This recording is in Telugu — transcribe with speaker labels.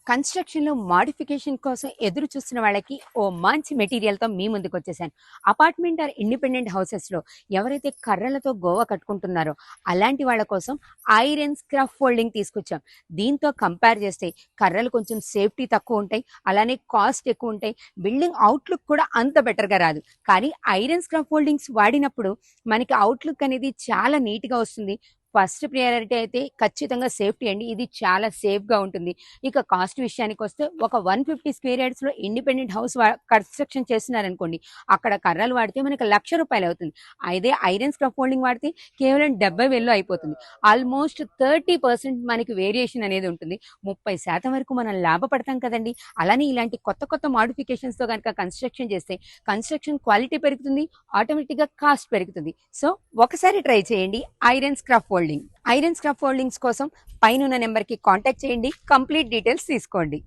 Speaker 1: కన్స్ట్రక్షన్‌లో మోడిఫికేషన్ కోసం ఎదురు చూస్తున్న వాళ్ళకి ఓ మంచి మెటీరియల్‌తో మీ ముందుకొచ్చేసాను. అపార్ట్మెంట్ ఆర్ ఇండిపెండెంట్ హౌసెస్‌లో ఎవరైతే కర్రలతో గోవ కట్టుకుంటున్నారో అలాంటి వాళ్ళ కోసం ఐరన్ స్క్రాఫ్ ఫోల్డింగ్ తీసుకొచ్చాం. దీంతో కంపేర్ చేస్తే కర్రలు కొంచెం సేఫ్టీ తక్కువుంటాయి. అలానే కాస్ట్ ఎక్కువుంటాయి. బిల్డింగ్ అవుట్‌లుక్ కూడా అంత బెటర్‌గా రాదు. కానీ ఐరన్ స్క్రాఫ్ ఫోల్డింగ్స్ వాడినప్పుడు మనకి అవుట్‌లుక్ అనేది చాలా నీట్‌గా వస్తుంది. ఫస్ట్ ప్రయారిటీ అయితే ఖచ్చితంగా సేఫ్టీ అండి. ఇది చాలా సేఫ్‌గా ఉంటుంది. ఇక కాస్ట్ విషయానికొస్తే ఒక 150 స్క్వేర్ యార్డ్స్‌లో ఇండిపెండెంట్ హౌస్ కన్స్ట్రక్షన్ చేస్తున్నారనుకోండి. అక్కడ కర్రలు వాడితే మనకు ₹1,00,000 అవుతుంది. అదే ఐరన్ స్కాఫోల్డింగ్ వాడితే కేవలం 70,000లో అయిపోతుంది. ఆల్మోస్ట్ 30% మనకి వేరియేషన్ అనేది ఉంటుంది. 30% వరకు మనం లాభపడతాం కదండీ! అలానే ఇలాంటి కొత్త కొత్త మోడిఫికేషన్స్‌తో గనక కన్స్ట్రక్షన్ చేస్తే కన్స్ట్రక్షన్ క్వాలిటీ పెరుగుతుంది. ఆటోమేటిక్‌గా కాస్ట్ పెరుగుతుంది. సో, ఒకసారి ట్రై చేయండి ఐరన్ స్క్రాఫ్ ఫోల్డింగ్. ఐరన్ స్క్రాఫ్ ఫోల్డింగ్స్ కోసం పైనున్న నెంబర్‌కి కాంటాక్ట్ చేయండి. కంప్లీట్ డీటెయిల్స్ తీసుకోండి.